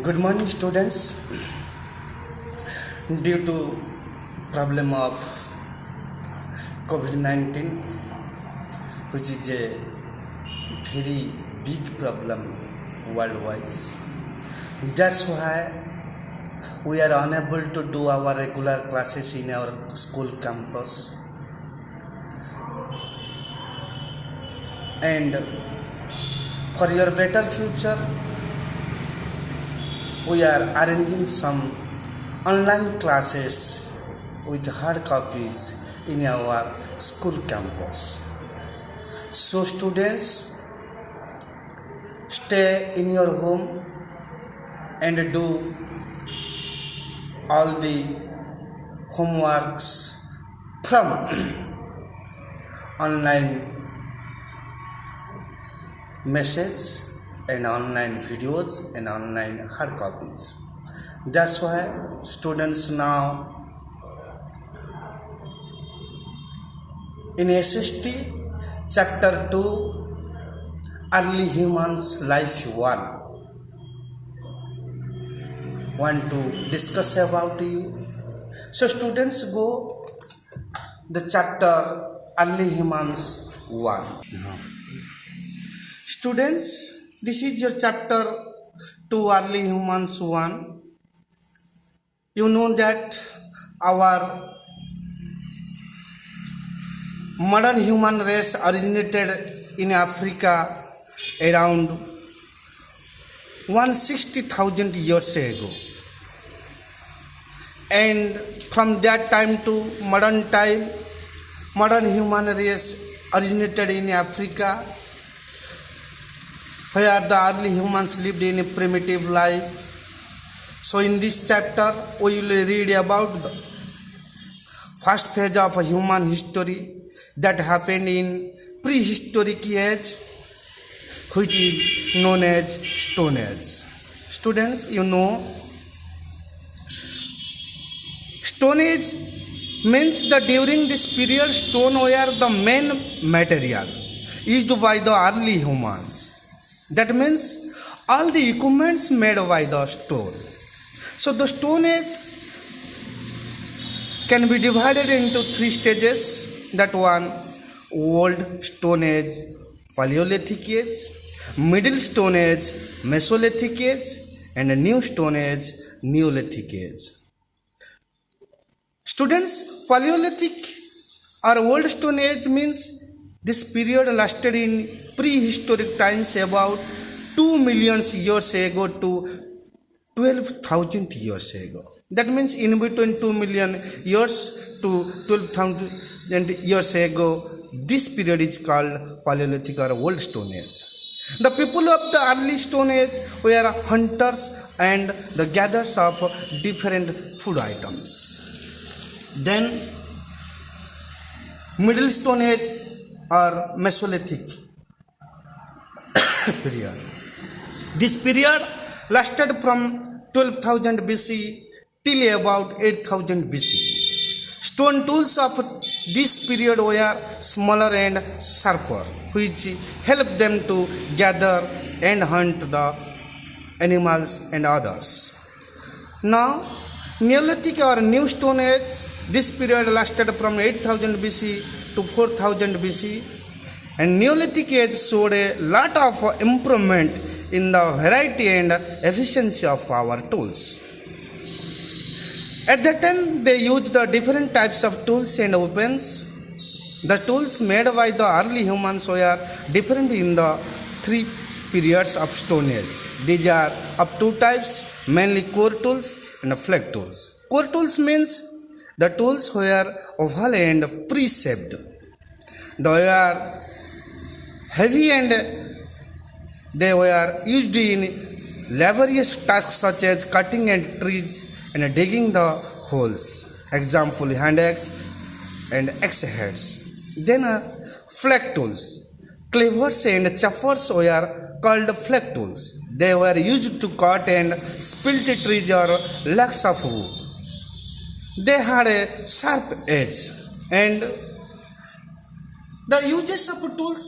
Good morning, students. Due to problem of COVID-19, which is a very big problem worldwide, that's why we are unable to do our regular classes in our school campus. And for your better future, we are arranging some online classes with hard copies in our school campus. So students, stay in your home and do all the homeworks from online message and online videos and online hard copies. That's why students now in SST chapter 2 early humans life 1 want to discuss about you. So students go the chapter early humans 1. Students, this is your chapter 2 early humans 1. You know that our modern human race originated in Africa around 160,000 years ago. And from that time to modern time, modern human race originated in Africa, where the early humans lived in a primitive life. So in this chapter, we will read about the first phase of human history that happened in prehistoric age, which is known as Stone Age. Students, you know, Stone Age means that during this period, stone were the main material used by the early humans. That means all the equipments made by the stone. So the Stone Age can be divided into 3 stages. That one, Old Stone Age, Paleolithic Age, Middle Stone Age, Mesolithic Age, and a New Stone Age, Neolithic Age. Students, Paleolithic or Old Stone Age means this period lasted in prehistoric times about 2 million years ago to 12,000 years ago. That means in between 2 million years to 12,000 years ago, this period is called Paleolithic or Old Stone Age. The people of the early Stone Age were hunters and the gatherers of different food items. Then Middle Stone Age or Mesolithic period. This period lasted from 12,000 BC till about 8,000 BC. Stone tools of this period were smaller and sharper, which helped them to gather and hunt the animals and others. Now, Neolithic or New Stone Age, this period lasted from 8,000 BC to 4,000 BC, and Neolithic Age showed a lot of improvement in the variety and efficiency of our tools. At that time, they used the different types of tools and weapons. The tools made by the early humans were different in the 3 periods of Stone Age. These are of 2 types, mainly core tools and flake tools. Core tools means the tools were oval and pre-shaped. They were heavy and they were used in laborious tasks such as cutting and trees and digging the holes. Example, hand axe and axe heads. Then flake tools. Cleavers and choppers were called flake tools. They were used to cut and split trees or logs of wood. They had a sharp edge. And the uses of tools,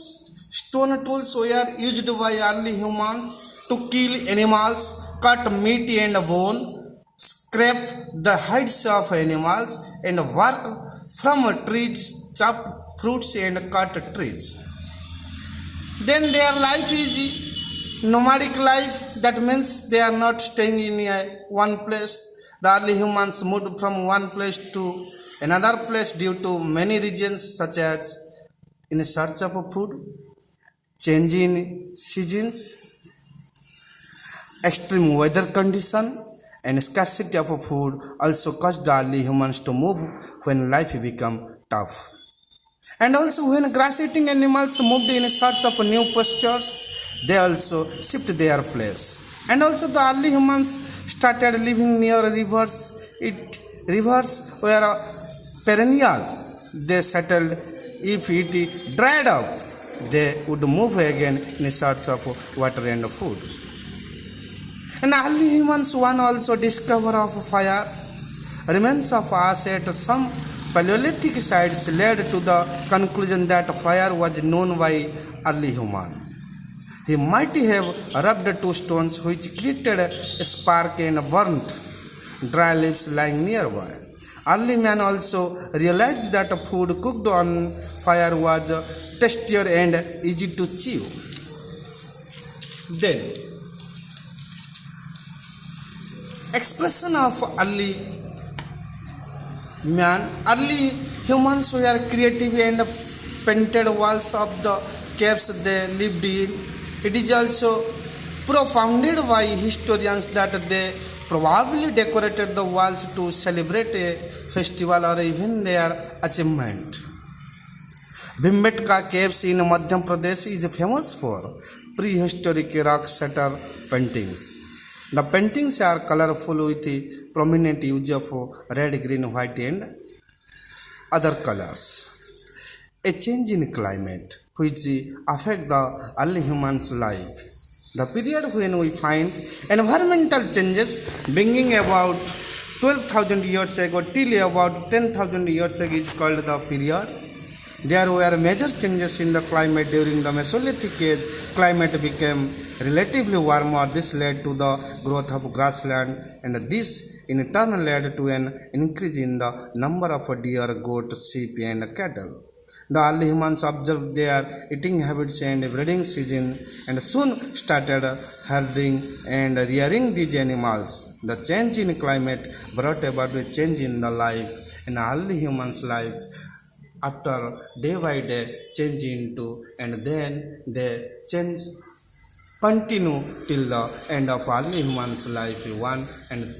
stone tools were used by early humans to kill animals cut meat and bone, scrape the hides of animals, and work from trees, chop fruits and cut trees. Then their life is nomadic life. That means they are not staying in one place. The early humans moved from one place to another place due to many reasons, such as in search of food, change in seasons, extreme weather condition, and scarcity of food also caused the early humans to move when life became tough. And also when grass-eating animals moved in search of new pastures, they also shift their place. And also the early humans started living near rivers. Rivers were perennial. They settled. If it dried up, they would move again in search of water and food. And early humans one also discover of fire. Remains of ash at some Paleolithic sites led to the conclusion that fire was known by early human. He might have rubbed two stones which created a spark and burnt dry leaves lying nearby. Early man also realized that food cooked on fire was tastier and easy to chew. Then, expression of early man. Early humans were creative and painted walls of the caves they lived in. It is also propounded by historians that they probably decorated the walls to celebrate a festival or even their achievement. Bhimbetka caves in Madhya Pradesh is famous for prehistoric rock shutter paintings. The paintings are colorful with prominent use of red, green, white and other colors. A change in climate which affect the early humans' life. The period when we find environmental changes bringing about 12,000 years ago till about 10,000 years ago is called the period. There were major changes in the climate during the Mesolithic age. Climate became relatively warmer. This led to the growth of grassland, and this in turn led to an increase in the number of deer, goat, sheep, and cattle. The early humans observed their eating habits and breeding season and soon started herding and rearing these animals. The change in climate brought about a change in the life in early humans' life. After day by day change into, and then they change continue till the end of early humans life 1. And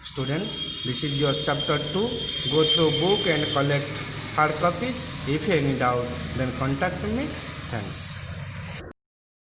students, this is your chapter 2. Go through book and collect hard copies. If you have any doubt, then contact me. Thanks.